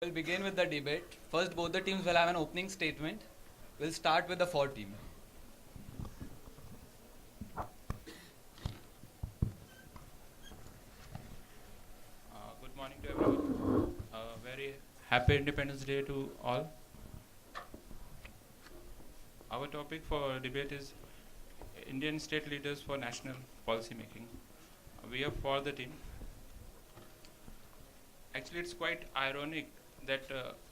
We'll begin with the debate. First, both the teams will have an opening statement. We'll start with the 4 team. Good morning to everyone. Very happy Independence Day to all. Our topic for debate is Indian state leaders for national policy making. We are for the team. Actually, it's quite ironic that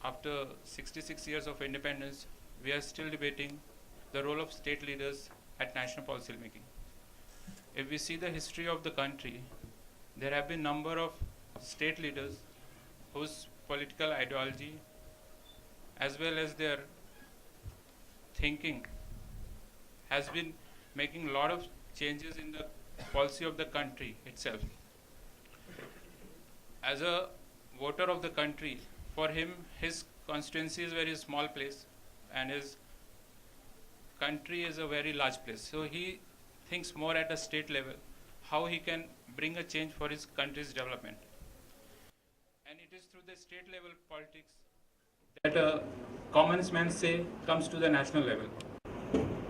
after 66 years of independence, we are still debating the role of state leaders at national policy making. If we see the history of the country, there have been number of state leaders whose political ideology as well as their thinking has been making a lot of changes in the policy of the country itself. As a voter of the country, for him, his constituency is a very small place and his country is a very large place. So he thinks more at a state level how he can bring a change for his country's development. And it is through the state level politics that a common man say comes to the national level,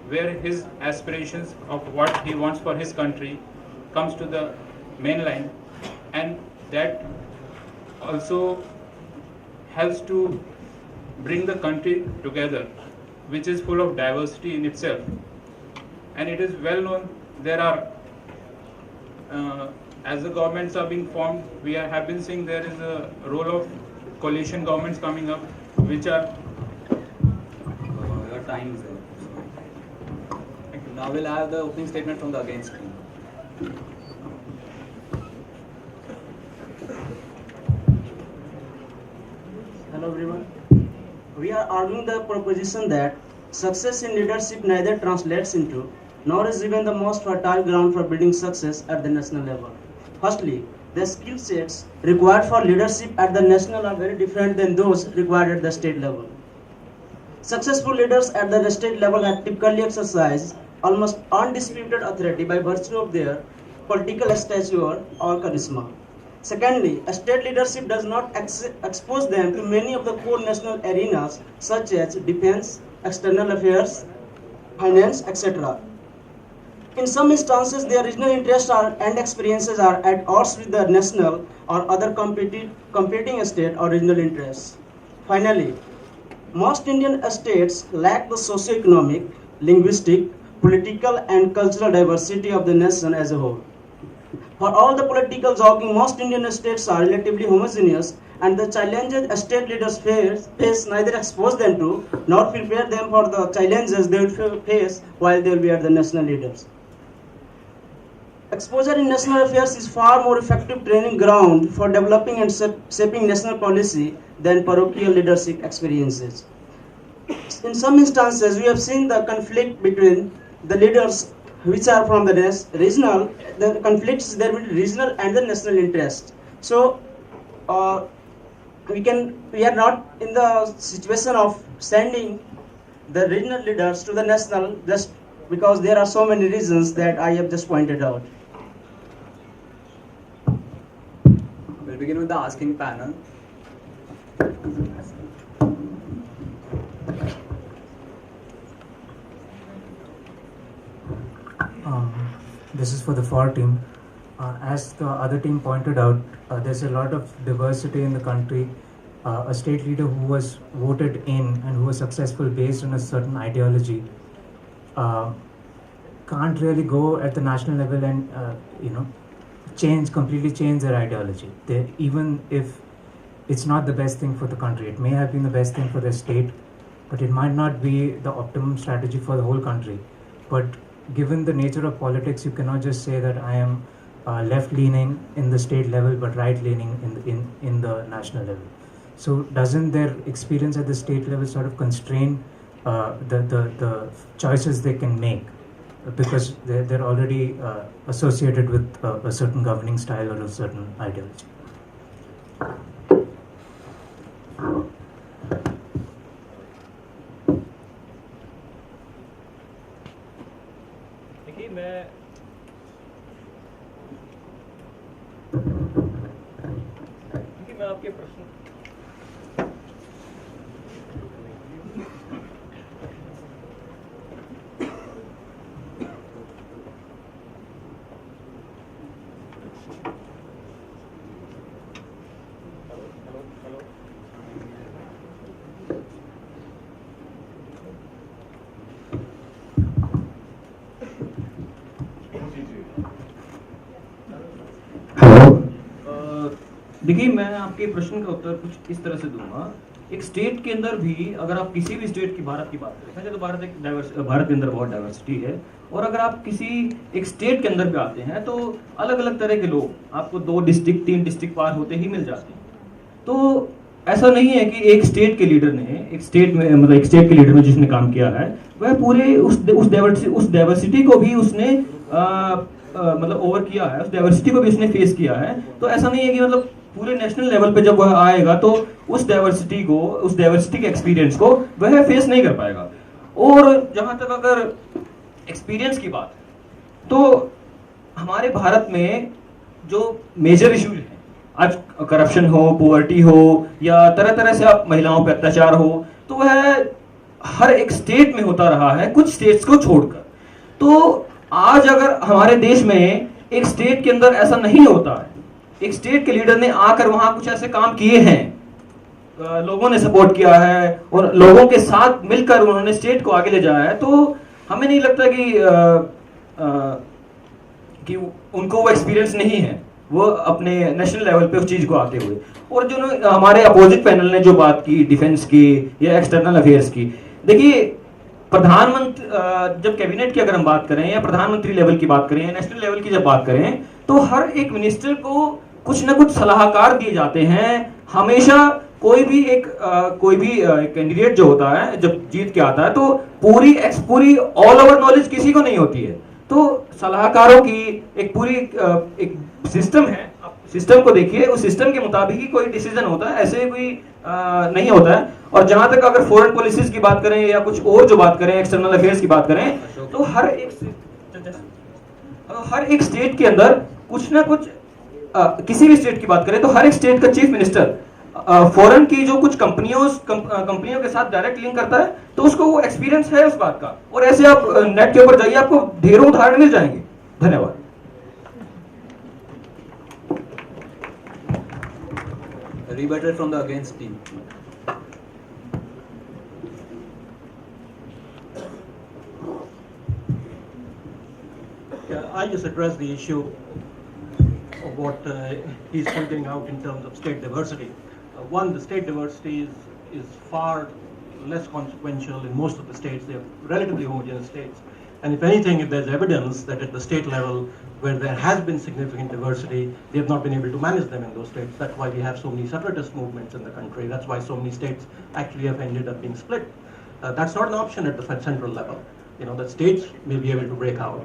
where his aspirations of what he wants for his country comes to the main line, and that also helps to bring the country together, which is full of diversity in itself. And it is well known there are, as the governments are being formed, have been seeing there is a role of coalition governments coming up, which are. Your time is there. Thank you. Now we'll have the opening statement from the against team. Hello everyone. We are arguing the proposition that success in leadership neither translates into nor is even the most fertile ground for building success at the national level. Firstly, the skill sets required for leadership at the national are very different than those required at the state level. Successful leaders at the state level have typically exercised almost undisputed authority by virtue of their political stature or charisma. Secondly, a state leadership does not expose them to many of the core national arenas such as defense, external affairs, finance, etc. In some instances, their regional interests and experiences are at odds with the national or other competing state or regional interests. Finally, most Indian states lack the socio-economic, linguistic, political and cultural diversity of the nation as a whole. For all the political jogging, most Indian states are relatively homogeneous, and the challenges state leaders face neither expose them to nor prepare them for the challenges they will face while they will be at the national leaders. Exposure in national affairs is far more effective training ground for developing and shaping national policy than parochial leadership experiences. In some instances, we have seen the conflict between the leaders which are from the regional, the conflicts there between regional and the national interest. So we are not in the situation of sending the regional leaders to the national just because there are so many reasons that I have just pointed out. We'll begin with the asking panel. This is for the 4 team. As the other team pointed out, there's a lot of diversity in the country. A state leader who was voted in and who was successful based on a certain ideology can't really go at the national level and completely change their ideology. Even if it's not the best thing for the country, it may have been the best thing for the state, but it might not be the optimum strategy for the whole country. But given the nature of politics, you cannot just say that I am left-leaning in the state level but right-leaning in the national level. So doesn't their experience at the state level sort of constrain the choices they can make, because they're already associated with a certain governing style or a certain ideology? देखिए मैं आपके प्रश्न देखिए, मैं आपके प्रश्न का उत्तर कुछ इस तरह से दूंगा। एक स्टेट के अंदर भी अगर आप किसी भी स्टेट की, भारत की बात करें, वैसे तो भारत के अंदर बहुत डाइवर्सिटी है, और अगर आप किसी एक स्टेट के अंदर भी आते हैं तो अलग अलग तरह के लोग आपको 2 डिस्ट्रिक्ट 3 डिस्ट्रिक्ट पार होते ही मिल जाते हैं। तो ऐसा नहीं है कि एक स्टेट के लीडर ने, एक स्टेट में मतलब एक स्टेट के लीडर में जिसने काम किया है वह पूरे उस डाइवर्सिटी को भी उसने मतलब ओवर किया है, उस डाइवर्सिटी को भी उसने फेस किया है। तो ऐसा नहीं है कि मतलब पूरे नेशनल लेवल पे जब वह आएगा तो उस डाइवर्सिटी के एक्सपीरियंस को वह फेस नहीं कर पाएगा। और जहां तक अगर एक्सपीरियंस की बात है तो हमारे भारत में जो मेजर इश्यूज हैं, आज करप्शन हो, पॉवर्टी हो, या तरह तरह से आप महिलाओं पर अत्याचार हो, तो वह हर एक स्टेट में होता रहा है, कुछ स्टेट्स को छोड़कर। तो आज अगर हमारे देश में एक स्टेट के अंदर ऐसा नहीं होता है, एक स्टेट के लीडर ने आकर वहां कुछ ऐसे काम किए हैं, लोगों ने सपोर्ट किया है और लोगों के साथ मिलकर उन्होंने स्टेट को आगे ले जाया है, तो हमें नहीं लगता कि उनको वो एक्सपीरियंस नहीं है, वो अपने नेशनल लेवल पे उस चीज को आते हुए। और जो हमारे अपोजिट पैनल ने जो बात की डिफेंस की या एक्सटर्नल अफेयर्स की, देखिए प्रधानमंत्री, जब कैबिनेट की अगर हम बात करें या प्रधानमंत्री लेवल की बात करें या नेशनल लेवल की जब बात करें, तो हर एक मिनिस्टर को कुछ ना कुछ सलाहकार दिए जाते हैं हमेशा। कोई भी कैंडिडेट जो होता है जब जीत के आता है तो पूरी ऑल ओवर नॉलेज किसी को नहीं होती है, तो सलाहकारों की एक सिस्टम है। आप सिस्टम को देखिए, उस सिस्टम के मुताबिक ही कोई डिसीजन होता है, ऐसे कोई नहीं होता है। और जहां तक अगर फॉरेन पॉलिसीज की बात करें या कुछ और जो बात करें, एक्सटर्नल अफेयर्स की बात करें, तो हर एक स्टेट के अंदर कुछ ना कुछ, किसी भी स्टेट की बात करें तो हर एक स्टेट का चीफ मिनिस्टर फॉरेन की जो कुछ कंपनियों के साथ डायरेक्ट लिंक करता है, तो उसको वो एक्सपीरियंस है उस बात का। और ऐसे आप नेट के ऊपर जाइए, आपको ढेरों उदाहरण मिल जाएंगे। धन्यवाद। Rebuttal from the against team. I just address the issue of what he's pointing out in terms of state diversity. One, the state diversity is far less consequential in most of the states. They are relatively homogeneous states. And if anything, if there's evidence that at the state level where there has been significant diversity, they have not been able to manage them in those states. That's why we have so many separatist movements in the country. That's why so many states actually have ended up being split. That's not an option at the central level. You know, the states may be able to break out.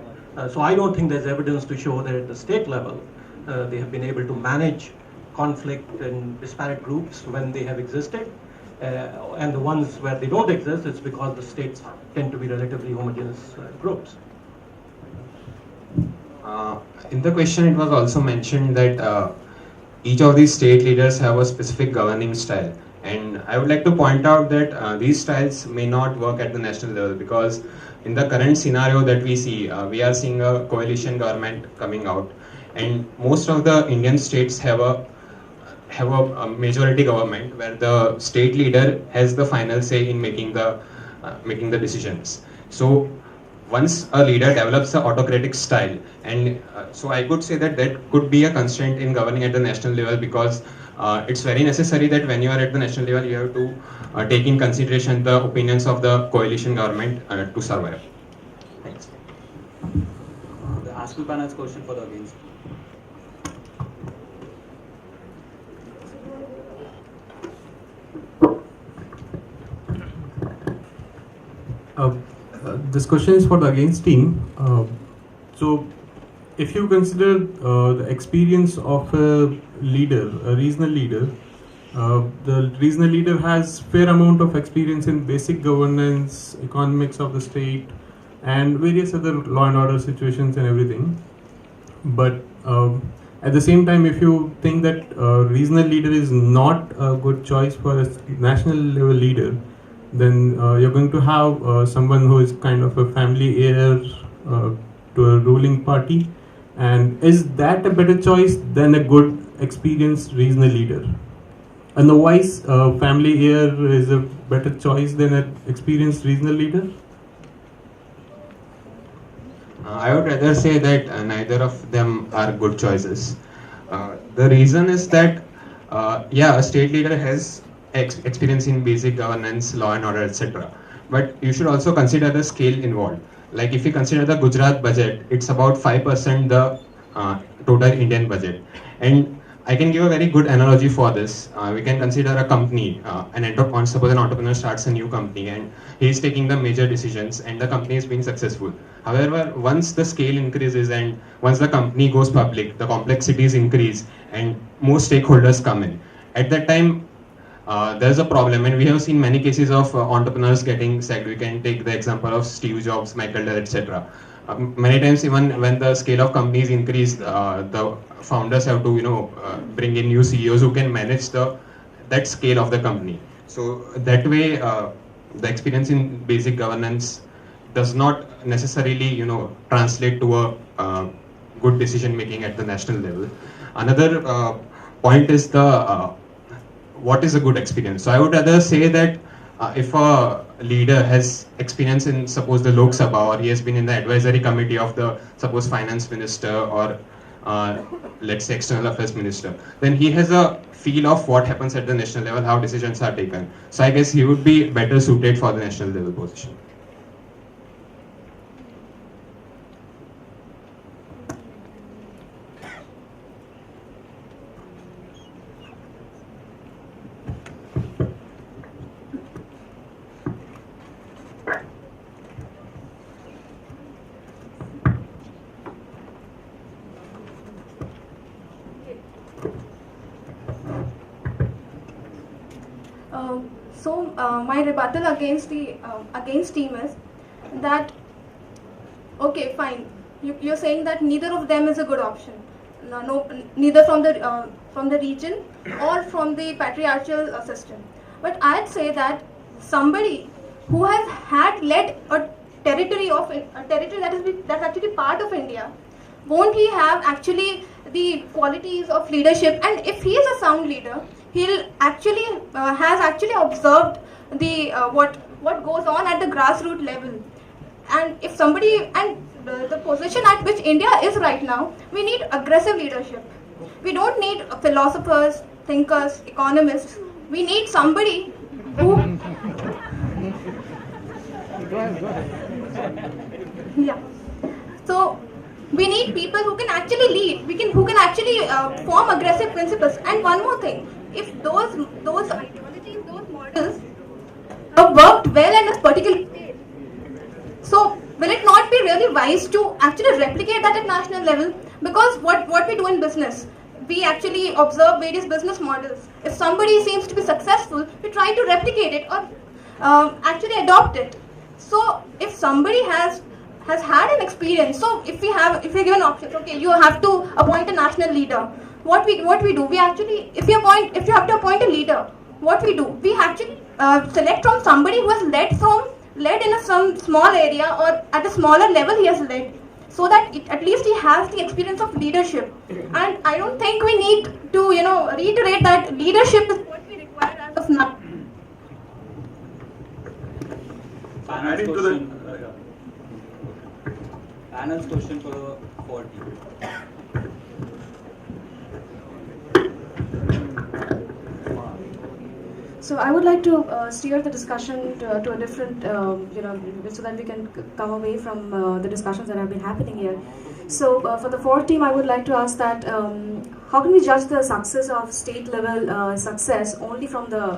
So I don't think there's evidence to show that at the state level they have been able to manage conflict and disparate groups when they have existed. And the ones where they don't exist, it's because the states tend to be relatively homogeneous groups. In the question, it was also mentioned that each of these state leaders have a specific governing style. And I would like to point out that these styles may not work at the national level, because in the current scenario that we see, we are seeing a coalition government coming out, and most of the Indian states have a majority government where the state leader has the final say in making the decisions. So once a leader develops an autocratic style, and so I could say that that could be a constraint in governing at the national level, because it's very necessary that when you are at the national level, you have to take in consideration the opinions of the coalition government to survive. Thanks. The ASCO panel's question for the against. This question is for the against team. So, if you consider the experience of a leader, a regional leader, the regional leader has fair amount of experience in basic governance, economics of the state, and various other law and order situations and everything. But at the same time, if you think that regional leader is not a good choice for a national level leader, then you're going to have someone who is kind of a family heir to a ruling party. And is that a better choice than a good, experienced regional leader? Otherwise, family heir is a better choice than an experienced regional leader? I would rather say that neither of them are good choices. The reason is that, yeah, a state leader has experience in basic governance, law and order, etc. But you should also consider the scale involved. Like if you consider the Gujarat budget, it's about 5% the total Indian budget. And I can give a very good analogy for this. We can consider a company, suppose an entrepreneur starts a new company and he is taking the major decisions and the company is being successful. However, once the scale increases and once the company goes public, the complexities increase and more stakeholders come in. At that time, there's a problem, and we have seen many cases of entrepreneurs getting sacked. We can take the example of Steve Jobs, Michael Dell, etc. Many times, even when the scale of companies increase, the founders have to, bring in new CEOs who can manage that scale of the company. So that way, the experience in basic governance does not necessarily, translate to a good decision making at the national level. Another point is what is a good experience. So I would rather say that if a leader has experience in, suppose, the Lok Sabha, or he has been in the advisory committee of the, suppose, finance minister, or let's say external affairs minister, then he has a feel of what happens at the national level, how decisions are taken. So I guess he would be better suited for the national level position. My rebuttal against the against team is that, okay, fine, you're saying that neither of them is a good option. Neither from the region or from the patriarchal system. But I'd say that somebody who has led a territory that's actually part of India, won't he have actually the qualities of leadership? And if he is a sound leader, he'll actually has actually observed the what goes on at the grassroots level. And if somebody, and the position at which India is right now, we need aggressive leadership. We don't need philosophers, thinkers, economists. We need somebody who yeah. So we need people who can actually lead. Who can actually form aggressive principles. And one more thing: if those ideologies, those models have worked well in a particular state, so will it not be really wise to actually replicate that at national level? Because what we do in business, we actually observe various business models. If somebody seems to be successful, we try to replicate it or actually adopt it. So if somebody has had an experience, so if we're given options, okay, you have to appoint a national leader. What we do, we actually, if you have to appoint a leader, what we do, we actually select from somebody who has led in some small area, or at a smaller level he has led, so that at least he has the experience of leadership. And I don't think we need to reiterate that leadership is what we require as of now. Panel's question for the 4 team. So I would like to steer the discussion to a different, so that we can come away from the discussions that have been happening here. So for the 4th team, I would like to ask that how can we judge the success of state level success only from the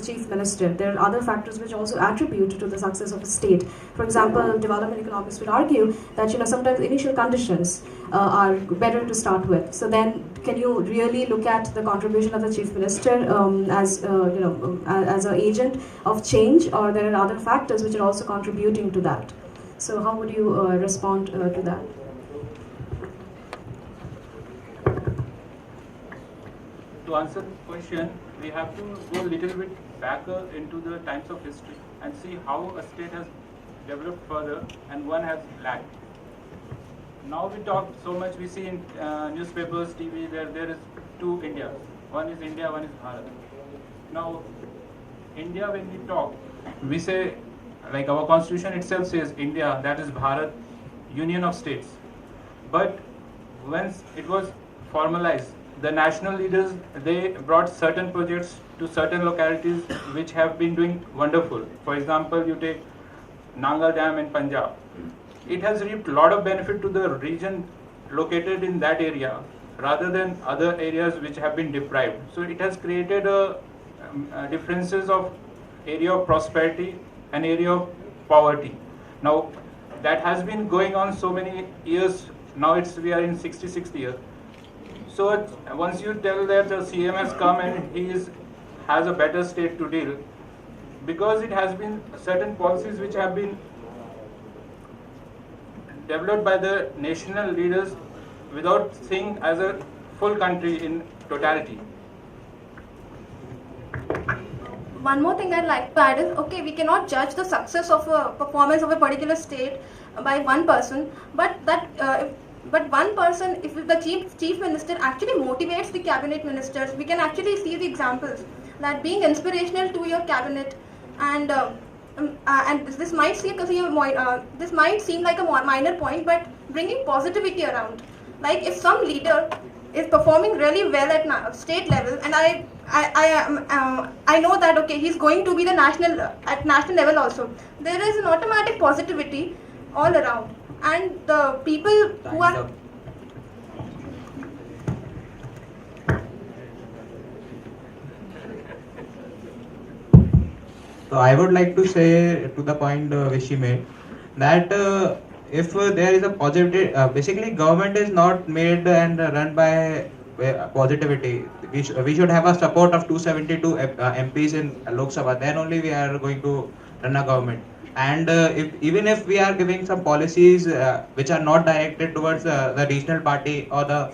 chief minister? There are other factors which also attribute to the success of a state. For example, development economics would argue that sometimes initial conditions are better to start with. So then, can you really look at the contribution of the chief minister as an agent of change, or there are other factors which are also contributing to that? So how would you respond to that? To answer the question, we have to go a little bit back into the times of history and see how a state has developed further and one has lagged. Now we talk so much, we see in newspapers, TV, there is two Indias. One is India, one is Bharat. Now, India, when we talk, we say, like our constitution itself says India, that is Bharat, Union of States. But once it was formalized, the national leaders, they brought certain projects to certain localities which have been doing wonderful. For example, you take Nangal Dam in Punjab. It has reaped a lot of benefit to the region located in that area rather than other areas which have been deprived. So it has created differences of area of prosperity and area of poverty. Now that has been going on so many years. Now we are in 66th year. So once you tell that the CM has come and has a better state to deal, because it has been certain policies which have been developed by the national leaders without seeing as a full country in totality. One more thing I'd like to add is, okay, we cannot judge the success of a performance of a particular state by one person, but one person, if the chief minister actually motivates the cabinet ministers, we can actually see the examples that being inspirational to your cabinet, and this might seem like a minor point, but bringing positivity around. Like if some leader is performing really well at state level, and I know that okay, he's going to be at national level also, there is an automatic positivity all around, and the people who are So I would like to say to the point which she made that if there is a positivity, basically government is not made and run by positivity. We should have a support of 272 MPs in Lok Sabha. Then only we are going to run a government. And even if we are giving some policies which are not directed towards the regional party or the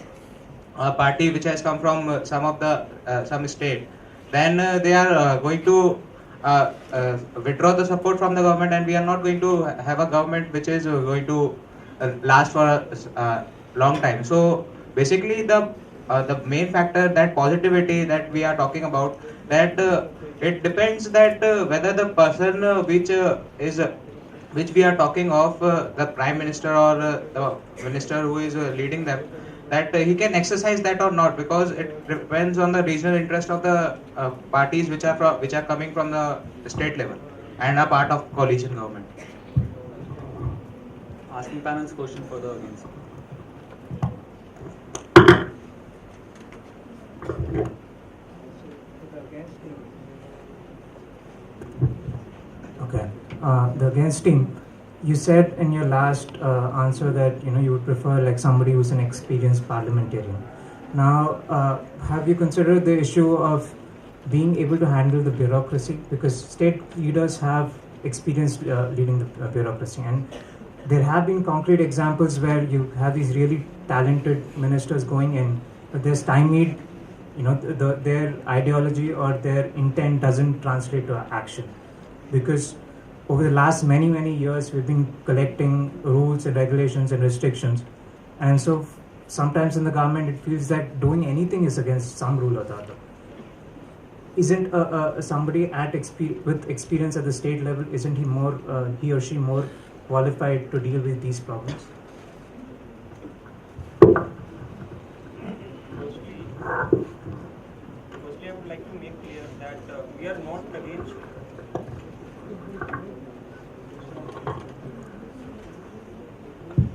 party which has come from some state, then they are going to withdraw the support from the government, and we are not going to have a government which is going to last for a long time. So basically the main factor, that positivity that we are talking about, that it depends that whether the person which we are talking of, the prime minister or the minister who is leading them, that he can exercise that or not, because it depends on the regional interest of the parties which are coming from the state level and are part of coalition government. Asking panel's question for the against. Okay, the against team. You said in your last answer that you would prefer like somebody who's an experienced parliamentarian. Now, have you considered the issue of being able to handle the bureaucracy? Because state leaders have experience leading the bureaucracy, and there have been concrete examples where you have these really talented ministers going in, but there's stymied. Their ideology or their intent doesn't translate to action, because over the last many years we've been collecting rules and regulations and restrictions, and so sometimes in the government it feels that doing anything is against some rule or the other. Isn't somebody with experience at the state level, isn't he or she more qualified to deal with these problems? Firstly, I would like to make clear that we are not against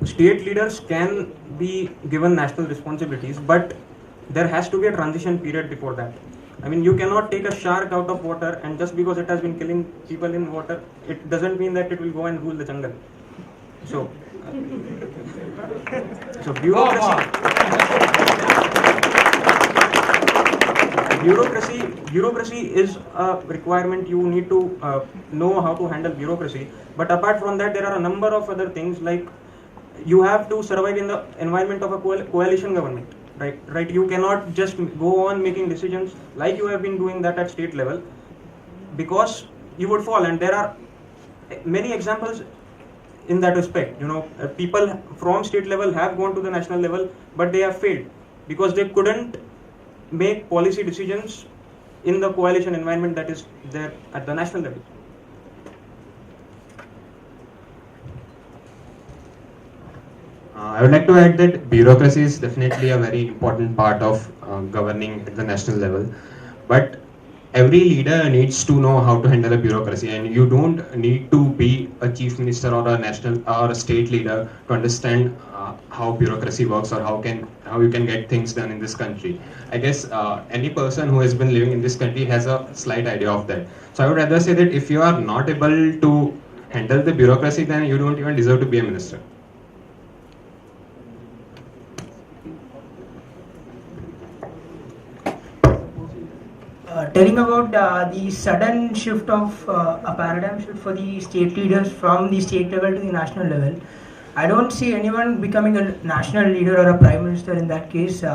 state leaders can be given national responsibilities, but there has to be a transition period before that. I mean, you cannot take a shark out of water, and just because it has been killing people in water, it doesn't mean that it will go and rule the jungle. So bureaucracy is a requirement. You need to know how to handle bureaucracy. But apart from that, there are a number of other things, like you have to survive in the environment of a coalition government. right? You cannot just go on making decisions like you have been doing that at state level, because you would fall. And there are many examples in that respect. People from state level have gone to the national level, but they have failed because they couldn't make policy decisions in the coalition environment that is there at the national level. I would like to add that bureaucracy is definitely a very important part of governing at the national level, but every leader needs to know how to handle a bureaucracy, and you don't need to be a chief minister or a national or a state leader to understand how bureaucracy works or how you can get things done in this country. I guess any person who has been living in this country has a slight idea of that. So I would rather say that if you are not able to handle the bureaucracy, then you don't even deserve to be a minister. Telling about the sudden shift of a paradigm shift for the state leaders from the state level to the national level, I don't see anyone becoming a national leader or a prime minister in that case in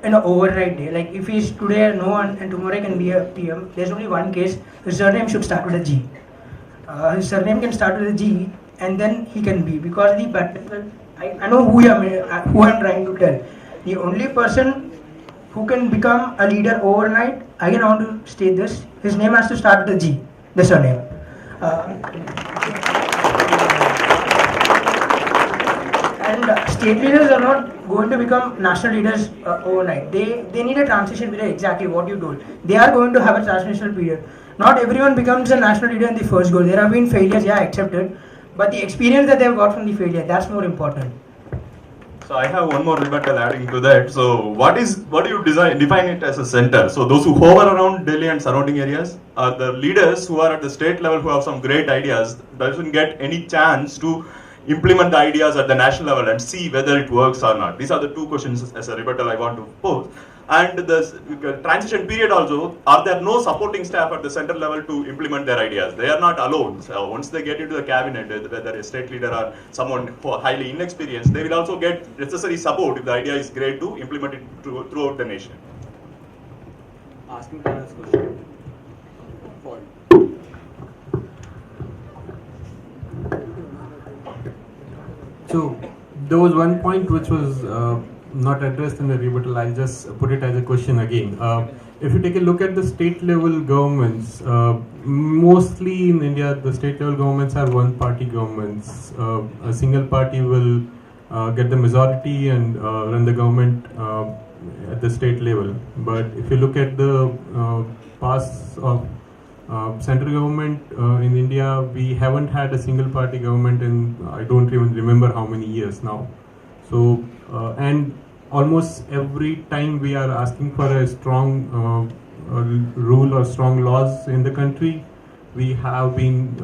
an overnight day. Like if he's today no one and tomorrow can be a PM, there's only one case. His surname should start with a G. His surname can start with a G, and then he can be, because I know who I'm trying to tell. The only person who can become a leader overnight, again I want to state this, his name has to start with a G, the surname. And state leaders are not going to become national leaders overnight. They need a transition period, exactly what you told. They are going to have a transitional period. Not everyone becomes a national leader in the first go. There have been failures, yeah, accepted, but the experience that they have got from the failure, that's more important. So I have one more rebuttal adding to that. So what do you define it as a center? So those who hover around Delhi and surrounding areas are the leaders who are at the state level who have some great ideas, doesn't get any chance to implement the ideas at the national level and see whether it works or not. These are the two questions as a rebuttal I want to pose. And the transition period also, are there no supporting staff at the center level to implement their ideas? They are not alone. So once they get into the cabinet, whether a state leader or someone who are highly inexperienced, they will also get necessary support if the idea is great to implement it throughout the nation. Asking Karan's question. So there was one point which was not addressed in the rebuttal. I'll just put it as a question again. If you take a look at the state level governments, mostly in India, the state level governments are one party governments. A single party will get the majority and run the government at the state level. But if you look at the past of central government in India, we haven't had a single party government in I don't even remember how many years now. So and almost every time we are asking for a strong rule or strong laws in the country, we have been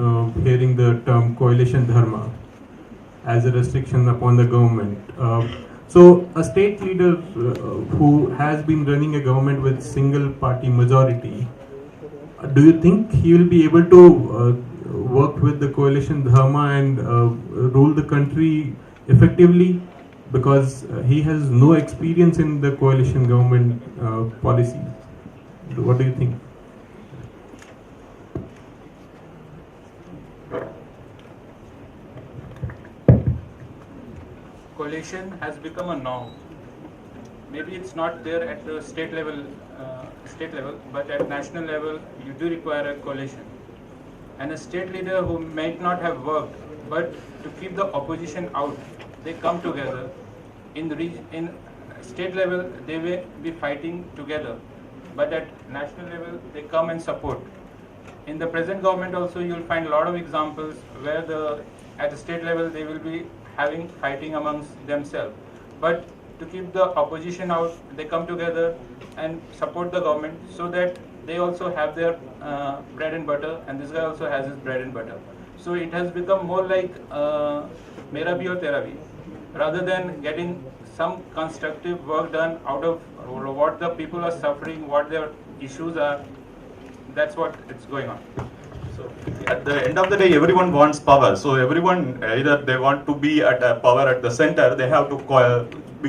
hearing the term coalition dharma as a restriction upon the government. So a state leader who has been running a government with single party majority, do you think he will be able to work with the coalition dharma and rule the country effectively? Because he has no experience in the coalition government policy. What do you think? Coalition has become a norm. Maybe it's not there at the state level, but at national level, you do require a coalition. And a state leader who might not have worked, but to keep the opposition out, they come together. In state level, they will be fighting together, but at national level, they come and support. In the present government also, you will find a lot of examples where at the state level, they will be fighting amongst themselves. But to keep the opposition out, they come together and support the government so that they also have their bread and butter, and this guy also has his bread and butter. So it has become more like mera bhi aur tera bhi, rather than getting some constructive work done out of what the people are suffering, what their issues are. That's what it's going on. So at the end of the day, everyone wants power. So everyone, either they want to be at power at the center, they have to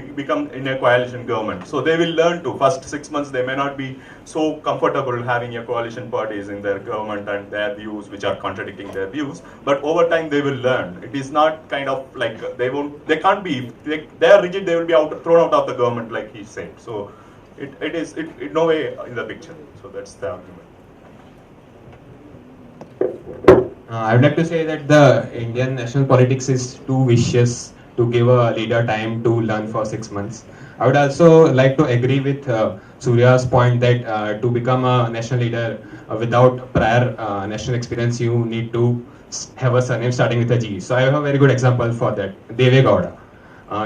become in a coalition government. So they will learn to. First 6 months they may not be so comfortable having a coalition parties in their government and their views which are contradicting their views. But over time they will learn. It is not kind of like they can't be. They are rigid. They will be thrown out of the government like he said. So it is no way in the picture. So that's the argument. I would like to say that the Indian national politics is too vicious to give a leader time to learn for 6 months. I would also like to agree with Surya's point that to become a national leader without prior national experience, you need to have a surname starting with a G. So I have a very good example for that, Deve Gowda.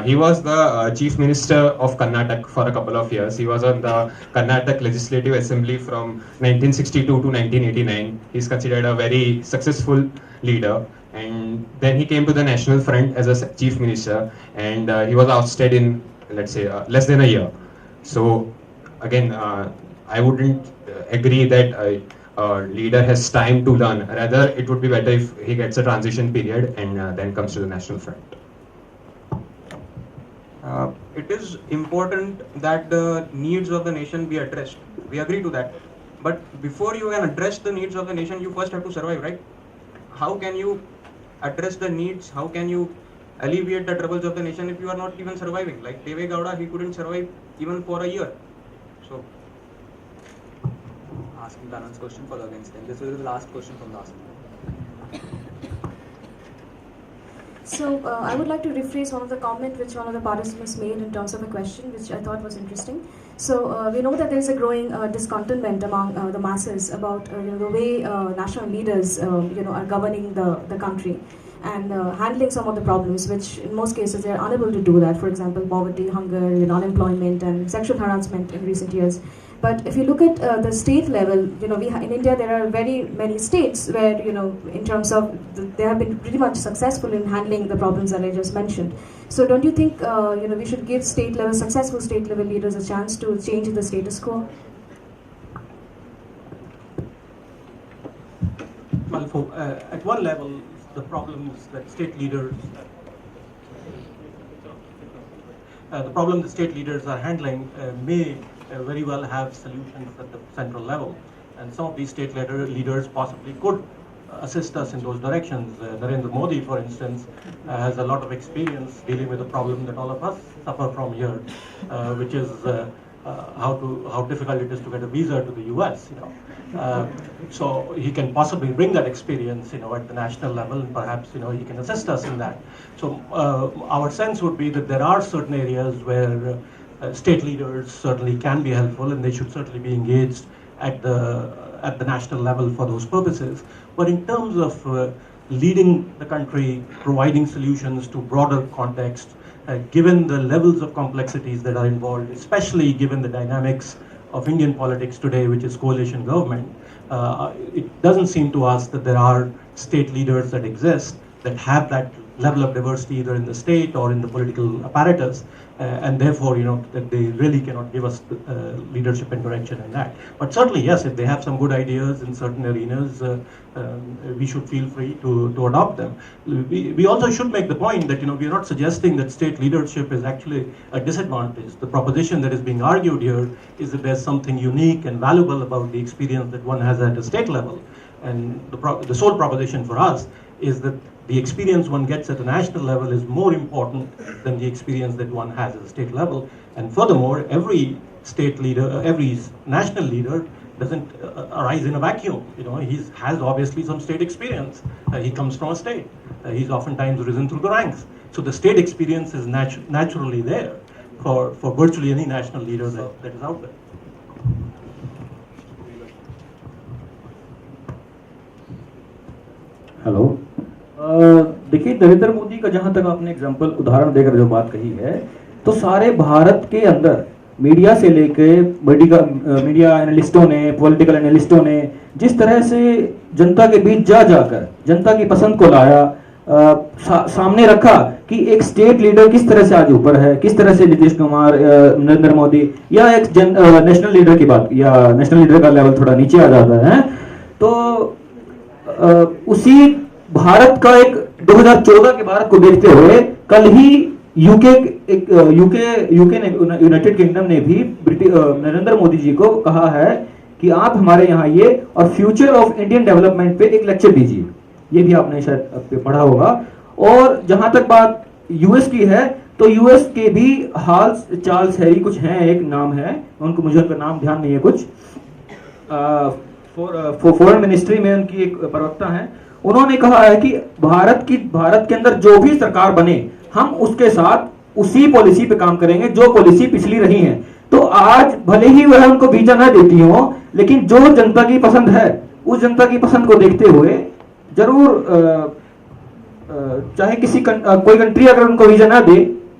He was the Chief Minister of Karnataka for a couple of years. He was on the Karnataka Legislative Assembly from 1962 to 1989. He's considered a very successful leader. And then he came to the National Front as a Chief Minister, and he was ousted in, let's say, less than a year. So again, I wouldn't agree that a leader has time to learn. Rather, it would be better if he gets a transition period and then comes to the National Front. It is important that the needs of the nation be addressed. We agree to that. But before you can address the needs of the nation, you first have to survive, right? How can you address the needs? How can you alleviate the troubles of the nation if you are not even surviving? Like Deve Gowda, he couldn't survive even for a year. So, asking Kanan's question for the against them. This will be the last question from the ask. So I would like to rephrase one of the comment which one of the participants made in terms of a question which I thought was interesting. So we know that there is a growing discontentment among the masses about the way national leaders are governing the country and handling some of the problems which in most cases they are unable to do that. For example, poverty, hunger, unemployment and sexual harassment in recent years. But if you look at the state level, in India there are very many states where, in terms of, they have been pretty much successful in handling the problems that I just mentioned. So don't you think, we should give successful state level leaders a chance to change the status quo? Well, at one level, the problems that state leaders are handling may very well have solutions at the central level, and some of these state leaders possibly could assist us in those directions. Narendra Modi, for instance, has a lot of experience dealing with a problem that all of us suffer from here, which is how difficult it is to get a visa to the US. So he can possibly bring that experience, at the national level, and perhaps he can assist us in that. So our sense would be that there are certain areas where state leaders certainly can be helpful, and they should certainly be engaged at the national level for those purposes. But in terms of leading the country, providing solutions to broader context, given the levels of complexities that are involved, especially given the dynamics of Indian politics today, which is coalition government, it doesn't seem to us that there are state leaders that exist that have that level of diversity either in the state or in the political apparatus, and therefore, that they really cannot give us leadership and direction in that. But certainly, yes, if they have some good ideas in certain arenas, we should feel free to adopt them. We also should make the point that, we are not suggesting that state leadership is actually a disadvantage. The proposition that is being argued here is that there's something unique and valuable about the experience that one has at a state level. And the sole proposition for us is that the experience one gets at the national level is more important than the experience that one has at the state level. And furthermore, every state leader, every national leader doesn't arise in a vacuum. He has obviously some state experience. He comes from a state. He's oftentimes risen through the ranks. So the state experience is naturally there for virtually any national leader that is out there. Hello, देखिए नरेंद्र मोदी का जहां तक आपने example उदाहरण देकर जो बात कही है, तो सारे भारत के अंदर मीडिया से लेके मीडिया एनालिस्टों ने, पॉलिटिकल एनालिस्टों ने जिस तरह से जनता के बीच जाकर जनता की पसंद को लाया, सामने रखा कि एक स्टेट लीडर किस तरह से आगे ऊपर है, किस तरह से नीतीश कुमार, नरेंद्र मोदी या एक नेशनल लीडर की बात, या नेशनल लीडर का लेवल थोड़ा नीचे आ जाता है, तो उसी भारत का एक 2014 के भारत को देखते हुए कल ही यूके यूनाइटेड किंगडम ने भी नरेंद्र मोदी जी को कहा है कि आप हमारे यहाँ ये और फ्यूचर ऑफ इंडियन डेवलपमेंट पे एक लेक्चर दीजिए, ये भी आपने शायद पढ़ा होगा। और जहां तक बात यूएस की है, तो यूएस के भी हाल चार्ल्स हैरी कुछ हैं, एक नाम है उनको, मुझे उनका नाम ध्यान नहीं है, कुछ फॉरेन मिनिस्ट्री में उनकी एक प्रवक्ता है, उन्होंने कहा है कि भारत के अंदर जो भी सरकार बने हम उसके साथ उसी पॉलिसी पे काम करेंगे जो पॉलिसी पिछली रही है। तो आज भले ही वह उनको वीजा न देती हो, लेकिन जो जनता की पसंद है उस जनता की पसंद को देखते हुए जरूर चाहे कोई कंट्री अगर उनको वीजा ना दे,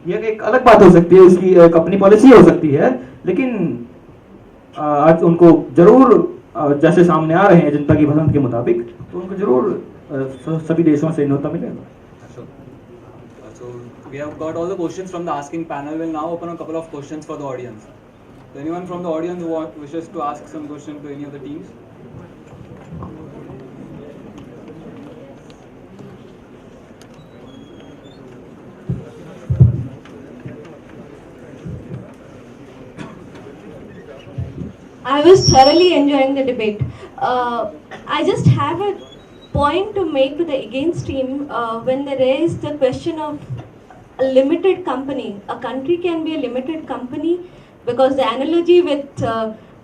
ये एक अलग बात हो सकती है, उसकी एक अपनी पॉलिसी हो सकती है, लेकिन आज उनको जरूर जैसे सामने आ रहे हैं जनता की पसंद के मुताबिक, तो उनको जरूर सभी देशों से न्योता मिलेगा। So we have got all the questions from the asking panel. We'll now open a couple of questions for the audience. So anyone from the audience who wishes to ask some question to any of the teams? I was thoroughly enjoying the debate. I just have a point to make to the against team when they raise the question of a limited company. A country can be a limited company because the analogy with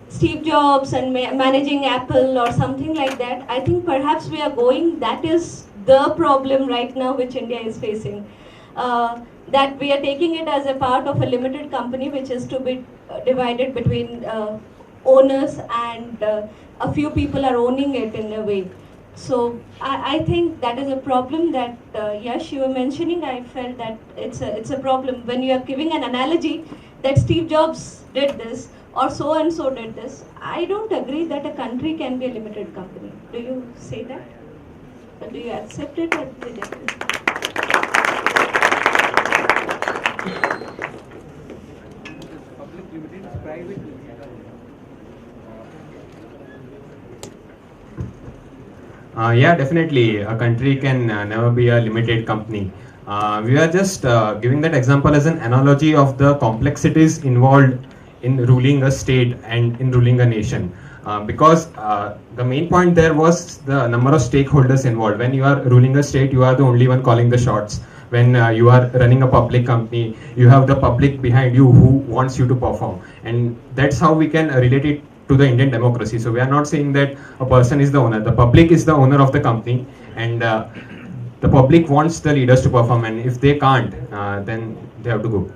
Steve Jobs and managing Apple or something like that, I think perhaps we are going, that is the problem right now which India is facing. That we are taking it as a part of a limited company which is to be divided between owners and a few people are owning it in a way. So I think that is a problem that Yash, you were mentioning. I felt that it's a problem when you are giving an analogy that Steve Jobs did this or so and so did this. I don't agree that a country can be a limited company. Do you say that? Or do you accept it or reject it? Public limited, private limited. Yeah, definitely. A country can never be a limited company. We are just giving that example as an analogy of the complexities involved in ruling a state and in ruling a nation. Because the main point there was the number of stakeholders involved. When you are ruling a state, you are the only one calling the shots. When you are running a public company, you have the public behind you who wants you to perform. And that's how we can relate it to the Indian democracy. So we are not saying that a person is the owner. The public is the owner of the company, and the public wants the leaders to perform. And if they can't, then they have to go.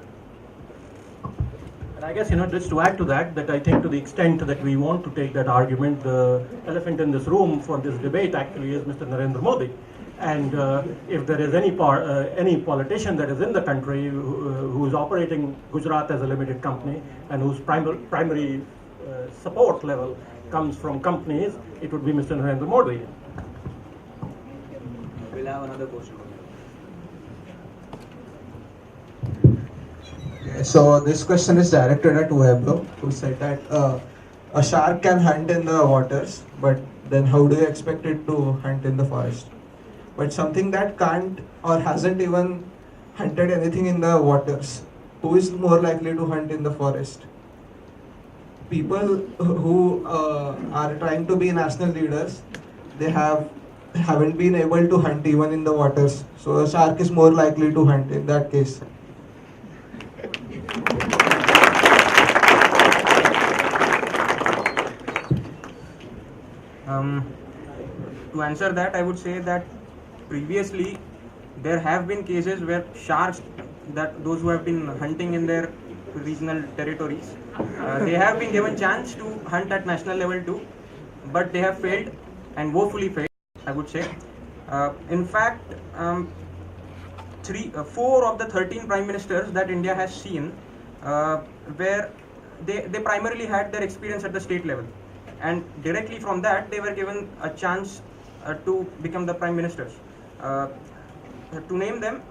And I guess, just to add to that, I think to the extent that we want to take that argument, the elephant in this room for this debate actually is Mr. Narendra Modi. And if there is any politician that is in the country who is operating Gujarat as a limited company and whose primary support level comes from companies, it would be Mr. Narendra Modi. We'll have another question. So this question is directed at Weblo, who said that a shark can hunt in the waters, but then how do you expect it to hunt in the forest? But something that can't or hasn't even hunted anything in the waters, who is more likely to hunt in the forest? People who are trying to be national leaders, they haven't been able to hunt even in the waters. So a shark is more likely to hunt in that case. To answer that, I would say that previously there have been cases where sharks, that those who have been hunting in their regional territories, they have been given chance to hunt at national level too, but they have failed and woefully failed, I would say. In fact, 4 of the 13 prime ministers that India has seen, where they primarily had their experience at the state level, and directly from that they were given a chance to become the prime ministers. To name them,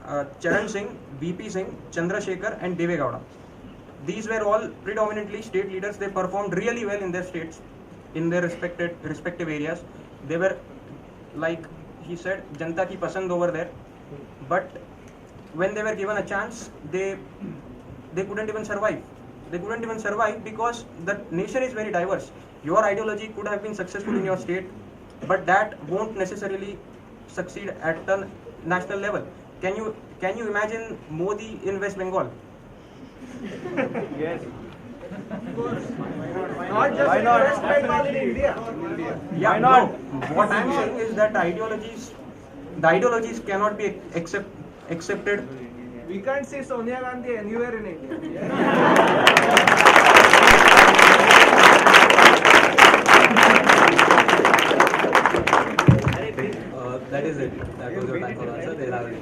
Charan Singh, VP Singh, Chandrasekhar and Deve Gowda. These were all predominantly state leaders. They performed really well in their states, in their respective areas. They were, like he said, Janta ki pasand over there. But when they were given a chance, they couldn't even survive. They couldn't even survive because the nation is very diverse. Your ideology could have been successful in your state, but that won't necessarily succeed at the national level. Can you imagine Modi in West Bengal? Yes. Not just Why not? West Bengal in India. Yeah, Why not? no. What I'm saying is that the ideologies cannot be accepted. We can't see Sonia Gandhi anywhere in India. That is it. That was your time for answer. They'll have it.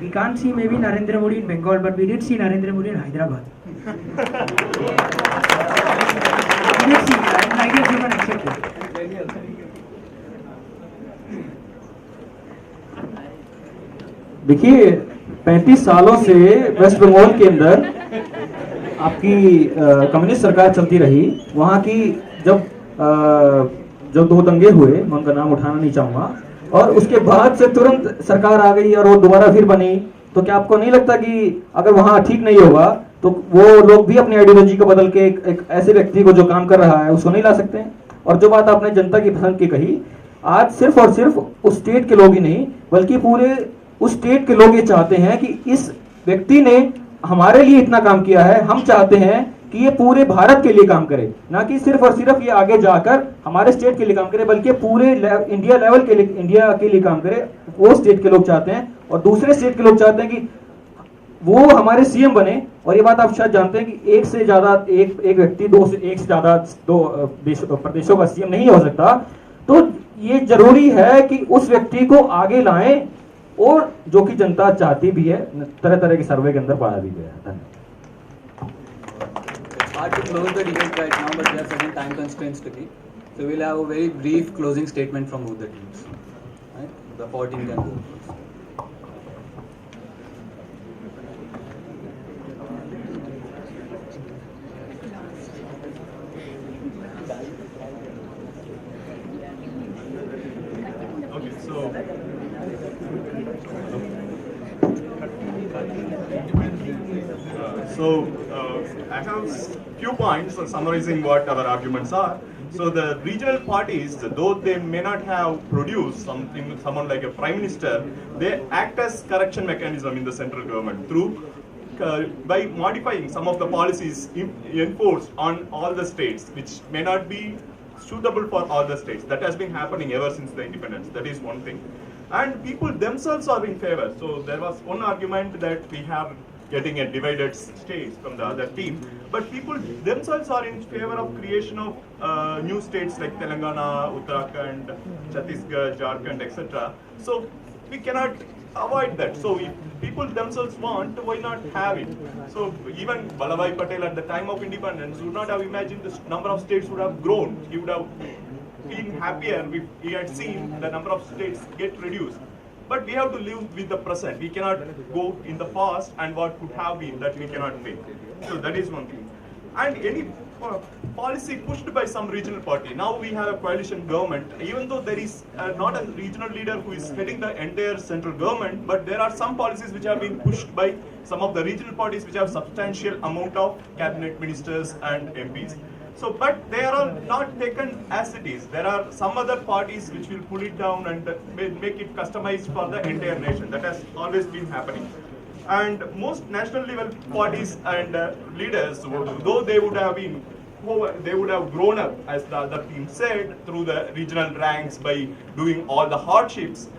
We can't see maybe Narendra Modi in Bengal, but we did see Narendra Modi in Hyderabad. We did see, and I guess you can accept it. देखिए 35 सालों से waste Bengal के अंदर आपकी communist सरकार चलती रही। वहाँ की जब दो दंगे हुए, मैं उनका नाम उठाना नहीं चाहूँगा, और उसके बाद से तुरंत सरकार आ गई और वो दोबारा फिर बनी। तो क्या आपको नहीं लगता कि अगर वहाँ ठीक नहीं होगा तो वो लोग भी अपनी आइडियोलॉजी को बदल के एक ऐसे व्यक्ति को जो काम कर रहा है उसको नहीं ला सकते हैं? और जो बात आपने जनता की पसंद की कही, आज सिर्फ और सिर्फ उस स्टेट के लोग ही नहीं बल्कि पूरे उस स्टेट के लोग ये चाहते हैं कि इस व्यक्ति ने हमारे लिए इतना काम किया है, हम चाहते हैं कि ये पूरे भारत के लिए काम करे, ना कि सिर्फ और सिर्फ ये आगे जाकर हमारे स्टेट के लिए काम करे, बल्कि पूरे इंडिया लेवल के लिए, इंडिया के लिए काम करे। वो स्टेट के लोग चाहते हैं और दूसरे स्टेट के लोग चाहते हैं कि वो हमारे सीएम बने। और ये बात आप शायद जानते हैं कि एक से ज्यादा एक व्यक्ति एक से ज्यादा दो प्रदेशों का सीएम नहीं हो सकता। तो ये जरूरी है कि उस व्यक्ति को आगे लाएं, और जो कि जनता चाहती भी है, तरह तरह के सर्वे के अंदर पाया भी गया है। धन्यवाद। Hard to close the debate right now, but there are certain time constraints to keep. So we'll have a very brief closing statement from both the teams. Right? The 4 teams can go. Okay, so I have few points summarizing what our arguments are. So the regional parties, though they may not have produced someone like a prime minister, they act as correction mechanism in the central government through by modifying some of the policies enforced on all the states, which may not be suitable for all the states. That has been happening ever since the independence. That is one thing. And people themselves are in favor. So there was one argument that we have getting a divided state from the other team. But people themselves are in favor of creation of new states like Telangana, Uttarakhand, Chhattisgarh, Jharkhand, etc. So we cannot avoid that. So if people themselves want, why not have it? So even Vallabhbhai Patel at the time of independence would not have imagined the number of states would have grown. He would have been happier if he had seen the number of states get reduced. But we have to live with the present. We cannot go in the past and what could have been that we cannot make. So that is one thing. And any policy pushed by some regional party. Now we have a coalition government. Even though there is not a regional leader who is heading the entire central government, but there are some policies which have been pushed by some of the regional parties which have substantial amount of cabinet ministers and MPs. So, but they are not taken as it is. There are some other parties which will pull it down and make it customized for the entire nation. That has always been happening. And most national level parties and leaders, though they would have been, they would have grown up, as the other team said, through the regional ranks by doing all the hardships,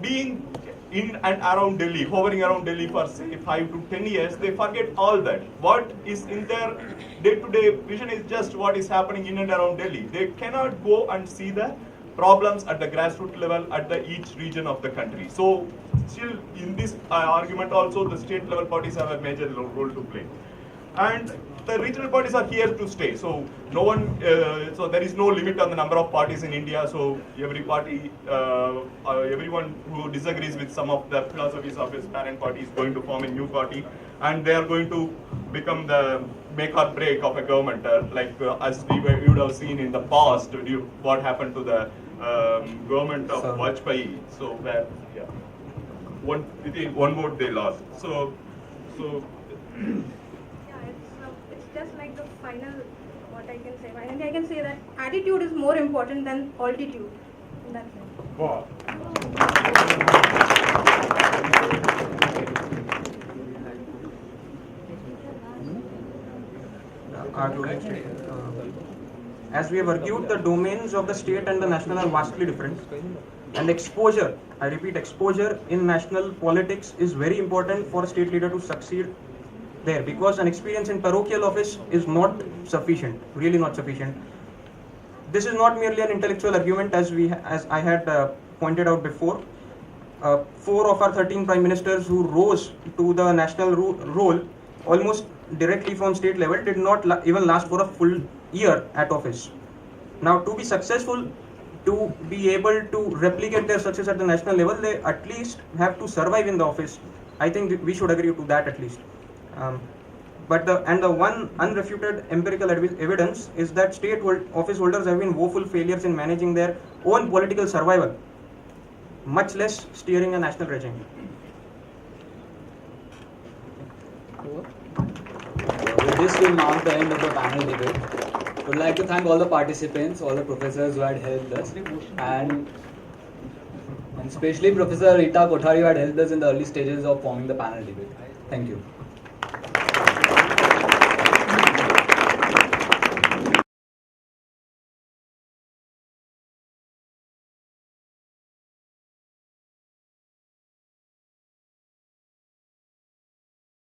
being in and around Delhi, hovering around Delhi for say 5 to 10 years, they forget all that. What is in their day-to-day vision is just what is happening in and around Delhi. They cannot go and see the problems at the grassroots level at each region of the country. So still in this argument also the state level parties have a major role to play. And the regional parties are here to stay. So no one, so there is no limit on the number of parties in India. So every party, everyone who disagrees with some of the philosophies of his parent party is going to form a new party, and they are going to become the make or break of a government, as we would have seen in the past. What happened to the government of Vajpayee? So yeah. one vote they lost. So It's just like the final, what I can say. Finally, I can say that attitude is more important than altitude. In that sense. wow. As we have argued, the domains of the state and the national are vastly different. And exposure, I repeat, exposure in national politics is very important for a state leader to succeed there, because an experience in parochial office is not sufficient, really not sufficient. This is not merely an intellectual argument, as I had pointed out before. 4 of our 13 prime ministers who rose to the national role almost directly from state level did not even last for a full year at office. Now, to be successful, to be able to replicate their success at the national level, they at least have to survive in the office. I think we should agree to that at least. But the one unrefuted empirical evidence is that state office holders have been woeful failures in managing their own political survival, much less steering a national regime. With this, we'll mark the end of the panel debate. I would like to thank all the participants, all the professors who had helped us, and especially Professor Rita Kothari who had helped us in the early stages of forming the panel debate. Thank you.